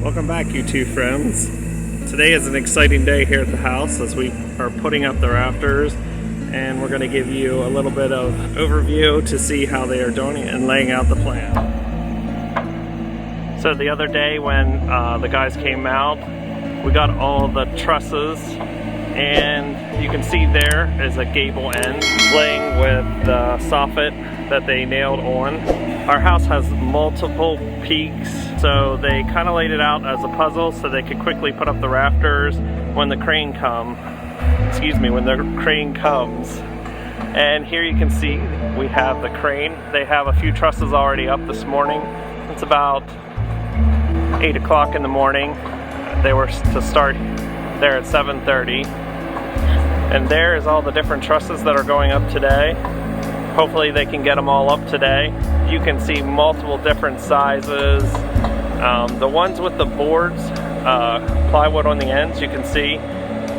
Welcome back, you two friends. Today is an exciting day here at the house as we are putting up the rafters, and we're going to give you a little bit of overview to see how they are doing and laying out the plan. So the other day when the guys came out, we got all the trusses, and you can see there is a gable end laying with the soffit that they nailed on. Our house has multiple peaks, so they kind of laid it out as a puzzle so they could quickly put up the rafters when the crane comes. And here you can see we have the crane. They have a few trusses already up this morning. It's about 8 o'clock in the morning. They were to start there at 7:30. And there is all the different trusses that are going up today. Hopefully they can get them all up today. You can see multiple different sizes. The ones with the boards, plywood on the ends, you can see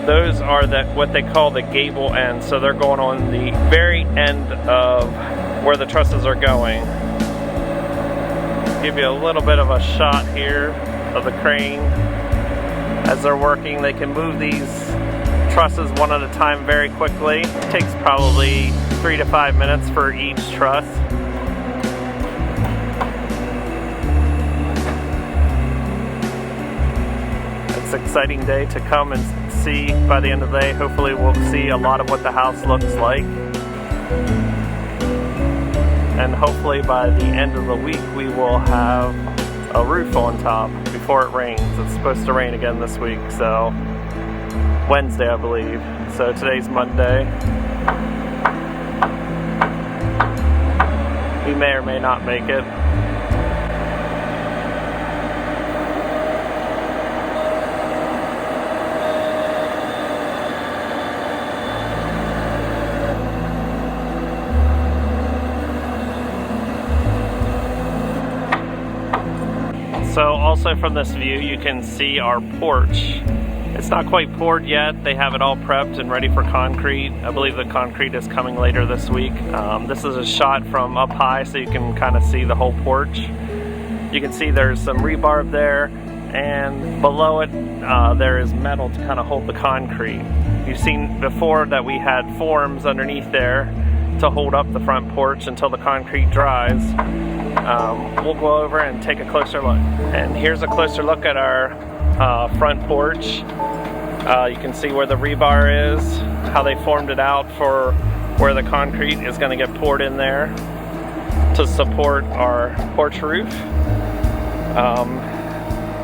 those are what they call the gable ends. So they're going on the very end of where the trusses are going. Give you a little bit of a shot here of the crane as they're working. They can move these trusses one at a time very quickly. It takes probably 3 to 5 minutes for each truss. It's an exciting day to come and see by the end of the day. Hopefully we'll see a lot of what the house looks like. And hopefully by the end of the week we will have a roof on top before it rains. It's supposed to rain again this week, so Wednesday I believe. So today's Monday. We may or may not make it. So also from this view you can see our porch. It's not quite poured yet. They have it all prepped and ready for concrete. I believe the concrete is coming later this week. This is a shot from up high so you can kind of see the whole porch. You can see there's some rebar there, and below it there is metal to kind of hold the concrete. You've seen before that we had forms underneath there to hold up the front porch until the concrete dries. We'll go over and take a closer look. And here's a closer look at our front porch. You can see where the rebar is, how they formed it out for where the concrete is going to get poured in there to support our porch roof.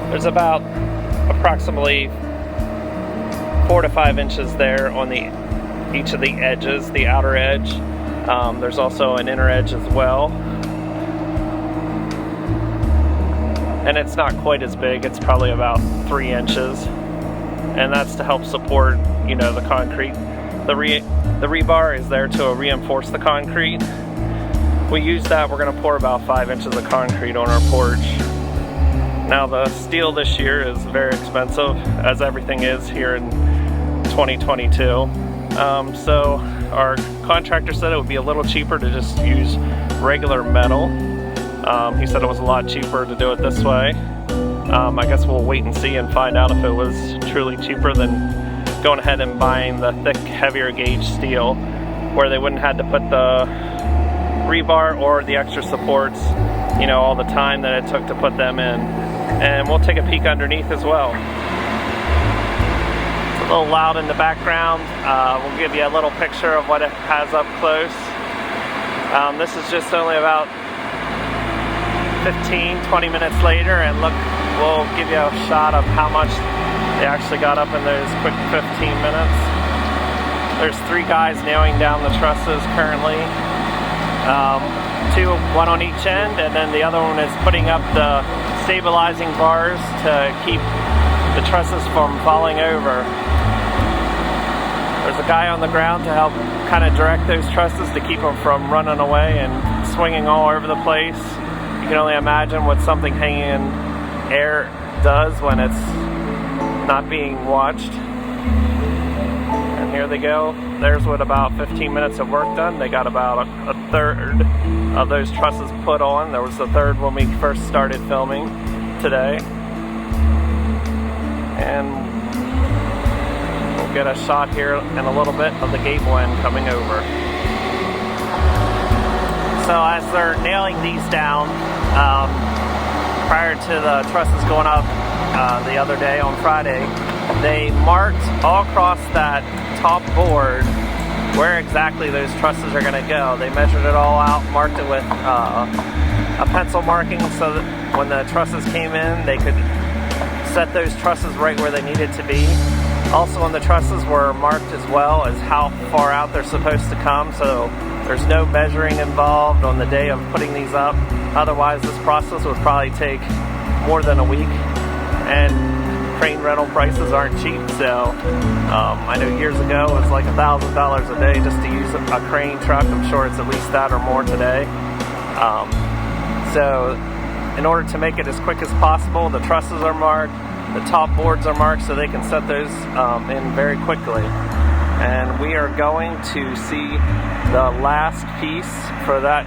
There's about approximately 4 to 5 inches there on each of the edges, the outer edge. There's also an inner edge as well. And it's not quite as big, it's probably about 3 inches. And that's to help support, the concrete. The rebar is there to reinforce the concrete. We use that, we're gonna pour about 5 inches of concrete on our porch. Now the steel this year is very expensive, as everything is here in 2022. So our contractor said it would be a little cheaper to just use regular metal. He said it was a lot cheaper to do it this way. I guess we'll wait and see and find out if it was truly cheaper than going ahead and buying the thick, heavier gauge steel, where they wouldn't have to put the rebar or the extra supports, all the time that it took to put them in. And we'll take a peek underneath as well. It's a little loud in the background. We'll give you a little picture of what it has up close. This is just only about 15-20 minutes later, and look, we'll give you a shot of how much they actually got up in those quick 15 minutes. There's 3 guys nailing down the trusses currently. 1 on each end, and then the other one is putting up the stabilizing bars to keep the trusses from falling over. There's a guy on the ground to help kind of direct those trusses to keep them from running away and swinging all over the place. You can only imagine what something hanging in air does when it's not being watched. And here they go. There's what about 15 minutes of work done. They got about a third of those trusses put on. There was the third when we first started filming today. And we'll get a shot here in a little bit of the gable end coming over. So as they're nailing these down, prior to the trusses going up the other day on Friday, they marked all across that top board where exactly those trusses are going to go. They measured it all out, marked it with a pencil marking so that when the trusses came in, they could set those trusses right where they needed to be. Also on the trusses were marked as well as how far out they're supposed to come, so there's no measuring involved on the day of putting these up. Otherwise, this process would probably take more than a week, and crane rental prices aren't cheap. So I know years ago it was like $1,000 a day just to use a crane truck. I'm sure it's at least that or more today. So in order to make it as quick as possible, the trusses are marked, the top boards are marked so they can set those in very quickly. And we are going to see the last piece for that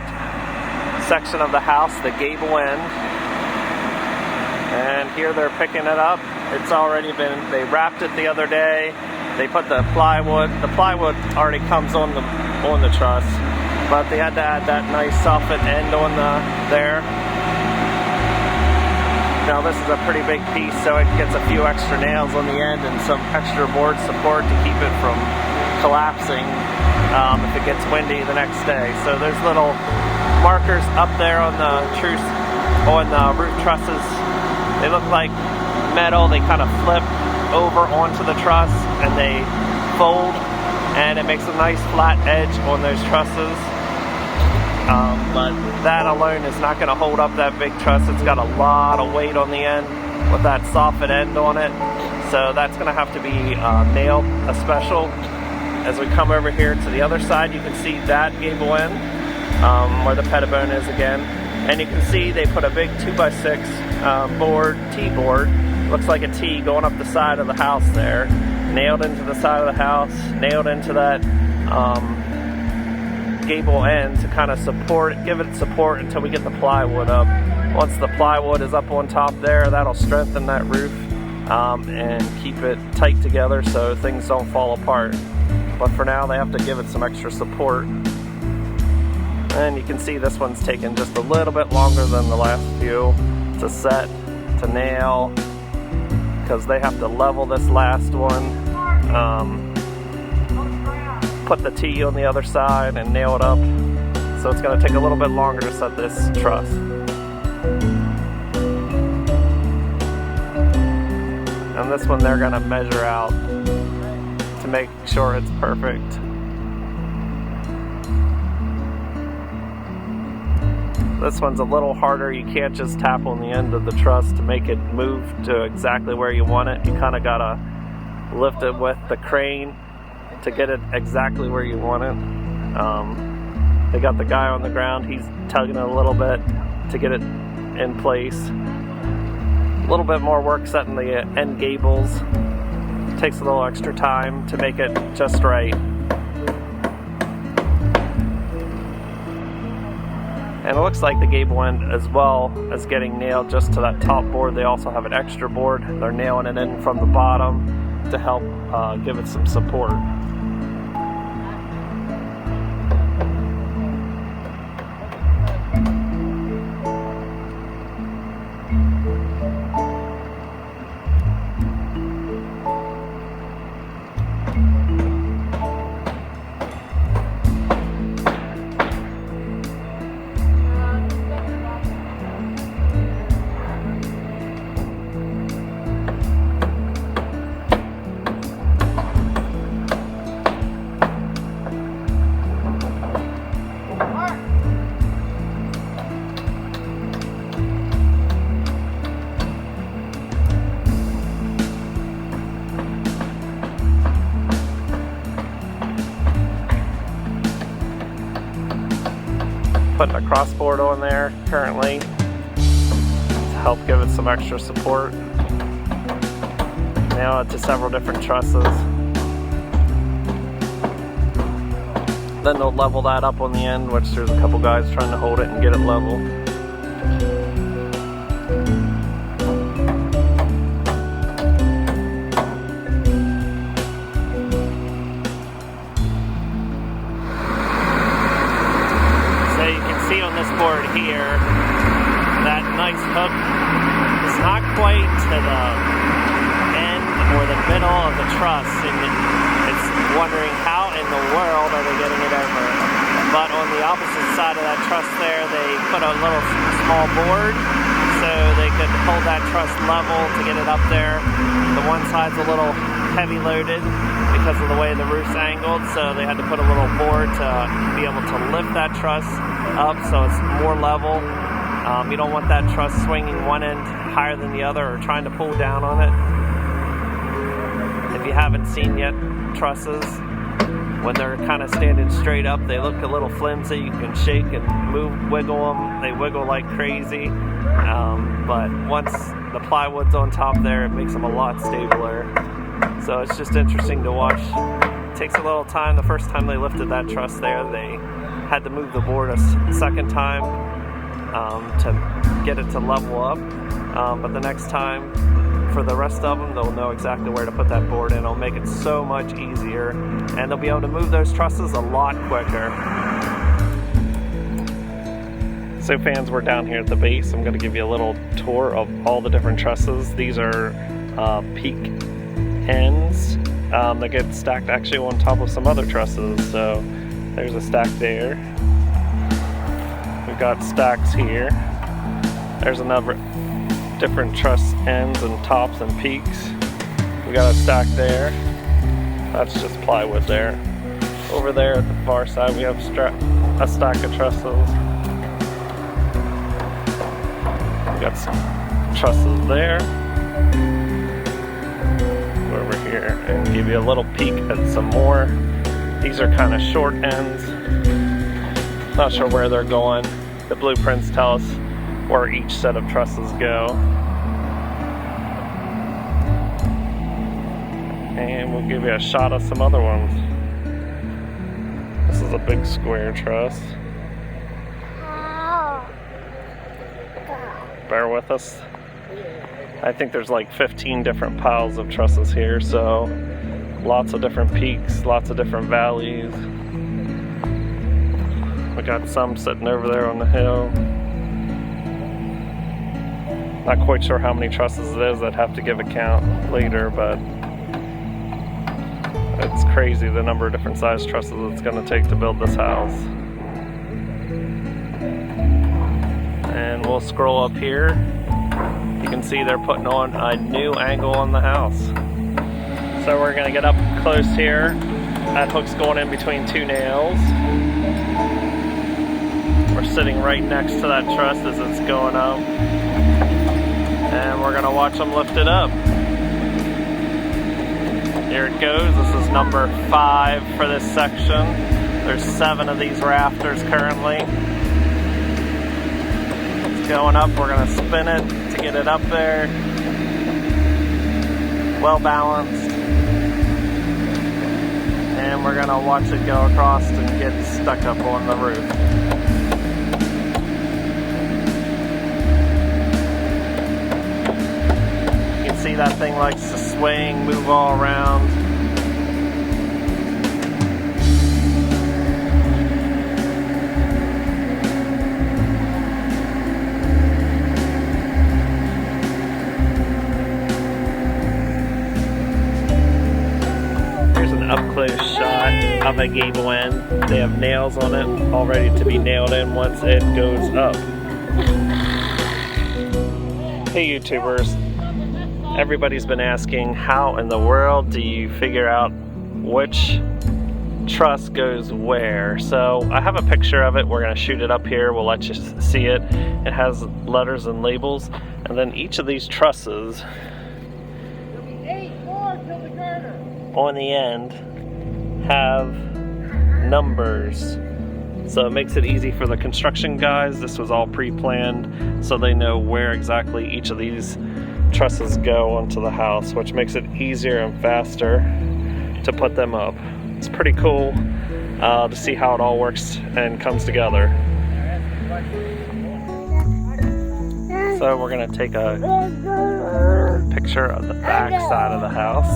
section of the house, the gable end. And here they're picking it up. It's already been, they wrapped it the other day. They put the plywood. The plywood already comes on the truss, but they had to add that nice soffit end on there. Now this is a pretty big piece, so it gets a few extra nails on the end and some extra board support to keep it from collapsing if it gets windy the next day. So there's little markers up there on the roof trusses. They look like metal. They kind of flip over onto the truss and they fold, and it makes a nice flat edge on those trusses. But that alone is not going to hold up that big truss. It's got a lot of weight on the end with that soffit end on it. So that's going to have to be nailed a special. As we come over here to the other side, you can see that gable end where the pettibone is again. And you can see they put a big 2x6 board, T-board. Looks like a T going up the side of the house there. Nailed into the side of the house, nailed into that gable end to kind of give it support until we get the plywood up. Once the plywood is up on top there, that'll strengthen that roof and keep it tight together so things don't fall apart. But for now, they have to give it some extra support. And you can see this one's taken just a little bit longer than the last few to set, to nail, because they have to level this last one. Put the T on the other side and nail it up. So it's going to take a little bit longer to set this truss. And this one they're going to measure out to make sure it's perfect. This one's a little harder. You can't just tap on the end of the truss to make it move to exactly where you want it. You kind of got to lift it with the crane to get it exactly where you want it. They got the guy on the ground, he's tugging it a little bit to get it in place. A little bit more work setting the end gables. Takes a little extra time to make it just right. And it looks like the gable end, as well as getting nailed just to that top board, they also have an extra board. They're nailing it in from the bottom to help give it some support. Putting a crossboard on there currently to help give it some extra support. Nail it to several different trusses. Then they'll level that up on the end, which there's a couple guys trying to hold it and get it level. right to the end or the middle of the truss, and it's wondering how in the world are they getting it over. But on the opposite side of that truss there, they put a little small board so they could hold that truss level to get it up there. The one side's a little heavy loaded because of the way the roof's angled, so they had to put a little board to be able to lift that truss up so it's more level. You don't want that truss swinging one end higher than the other or trying to pull down on it. If you haven't seen yet trusses, when they're kind of standing straight up, they look a little flimsy. You can shake and move, wiggle them. They wiggle like crazy. But once the plywood's on top there, it makes them a lot stabler. So it's just interesting to watch. It takes a little time. The first time they lifted that truss there, they had to move the board a second time to get it to level up. But the next time, for the rest of them, they'll know exactly where to put that board in. It'll make it so much easier, and they'll be able to move those trusses a lot quicker. So fans, we're down here at the base. I'm going to give you a little tour of all the different trusses. These are peak ends that get stacked actually on top of some other trusses. So there's a stack there. We've got stacks here. There's another different truss ends and tops and peaks. We got a stack there. That's just plywood there. Over there at the far side we have a stack of trusses. We got some trusses there. Go over here and give you a little peek at some more. These are kind of short ends. Not sure where they're going. The blueprints tell us where each set of trusses go. And we'll give you a shot of some other ones. This is a big square truss. Bear with us. I think there's like 15 different piles of trusses here, so lots of different peaks, lots of different valleys. We got some sitting over there on the hill. Not quite sure how many trusses it is. I'd have to give a count later, but it's crazy the number of different size trusses it's going to take to build this house. And we'll scroll up here. You can see they're putting on a new angle on the house. So we're going to get up close here. That hook's going in between two nails. We're sitting right next to that truss as it's going up. And we're going to watch them lift it up. Here it goes. This is number 5 for this section. There's 7 of these rafters currently. It's going up. We're going to spin it to get it up there. Well balanced. And we're going to watch it go across and get stuck up on the roof. See, that thing likes to swing, move all around. Here's an up-close shot of a gable end. They have nails on it, all ready to be nailed in once it goes up. Hey YouTubers. Everybody's been asking, how in the world do you figure out which truss goes where? So I have a picture of it. We're going to shoot it up here. We'll let you see it. It has letters and labels. And then each of these trusses on the end have numbers. So it makes it easy for the construction guys. This was all pre-planned, so they know where exactly each of these trusses go onto the house, which makes it easier and faster to put them up. It's pretty cool to see how it all works and comes together. So we're going to take a picture of the back side of the house.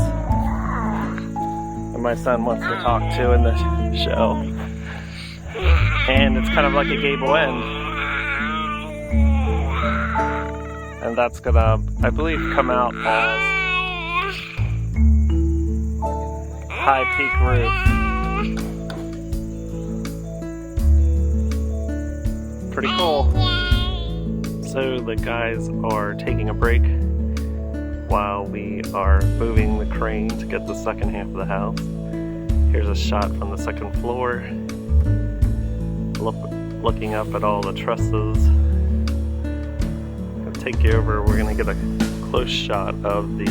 And my son wants to talk to in the show. And it's kind of like a gable end. And and that's gonna, I believe, come out as high peak roof. Pretty cool. So the guys are taking a break while we are moving the crane to get the second half of the house. Here's a shot from the second floor, looking up at all the trusses. I'll take you over, we're gonna get a close shot of the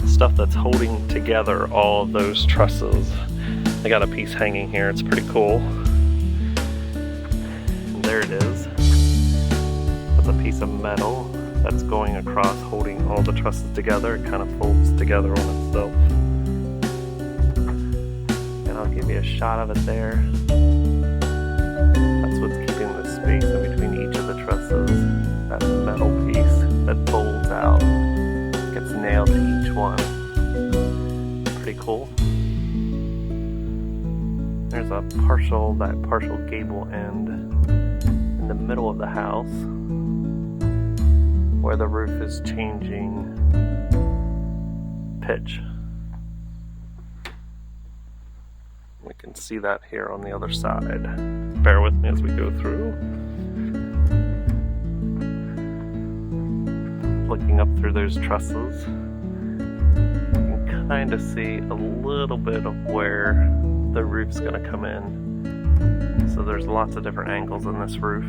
stuff that's holding together all of those trusses. I got a piece hanging here, it's pretty cool. And there it is. That's a piece of metal that's going across, holding all the trusses together. It kind of folds together on itself. And I'll give you a shot of it there. That's what's keeping the space in between each of the trusses. That metal piece that folds out, gets nailed to each one. Pretty cool. There's a partial gable end in the middle of the house, where the roof is changing pitch. We can see that here on the other side. Bear with me as we go through. Looking up through those trusses, you can kind of see a little bit of where the roof's going to come in. So there's lots of different angles in this roof.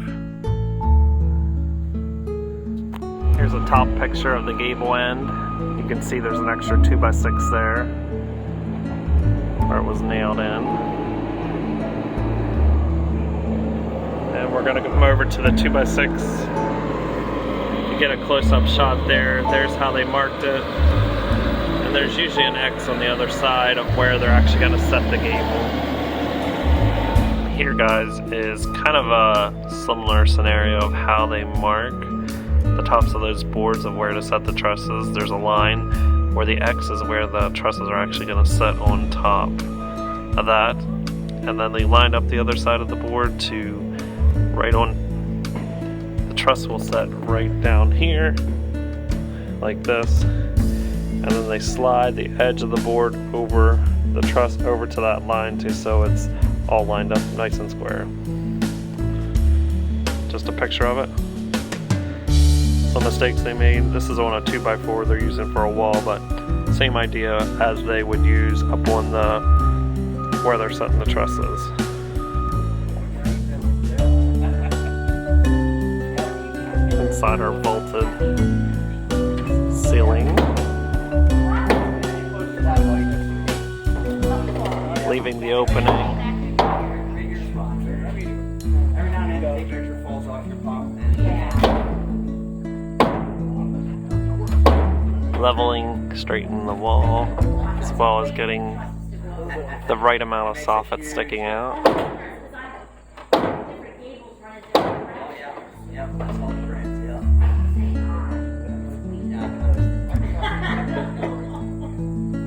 Here's a top picture of the gable end. You can see there's an extra 2x6 there where it was nailed in. And we're gonna come over to the 2x6 to get a close-up shot there. There's how they marked it. And there's usually an X on the other side of where they're actually gonna set the gable. Here, guys, is kind of a similar scenario of how they mark the tops of those boards of where to set the trusses. There's a line where the X is where the trusses are actually going to set on top of that, and then they lined up the other side of the board to right on. The truss will set right down here like this, and then they slide the edge of the board over the truss over to that line too, so it's all lined up nice and square. Just a picture of it. Some mistakes they made. This is on a 2x4 they're using for a wall, but same idea as they would use up on the where they're setting the trusses. Inside our vaulted ceiling, leaving the opening. Leveling, straightening the wall, as well as getting the right amount of soffit sticking out.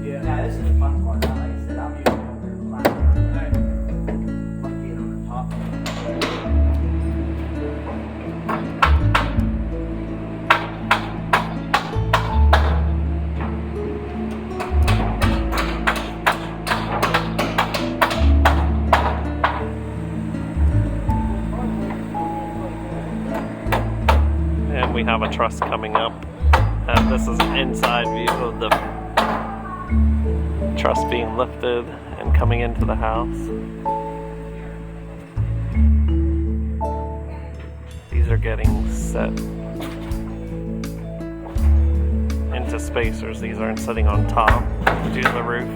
Yeah, this is the fun part. Like I said, I'm using it on the top. We have a truss coming up, and this is an inside view of the truss being lifted and coming into the house. These are getting set into spacers. These aren't sitting on top due to the roof.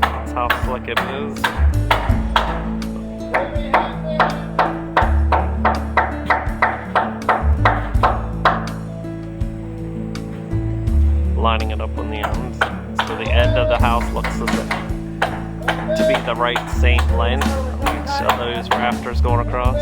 That's how slick it is. Lining it up on the ends, so the end of the house looks to be the right same length of each of those rafters going across.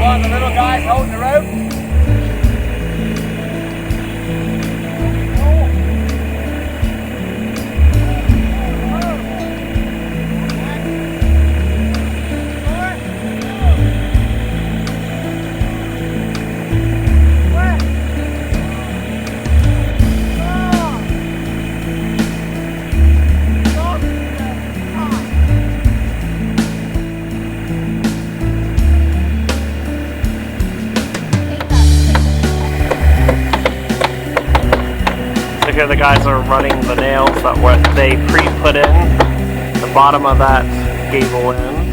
One of the little guys holding the rope. So here the guys are running the nails that what they pre-put in the bottom of that gable end.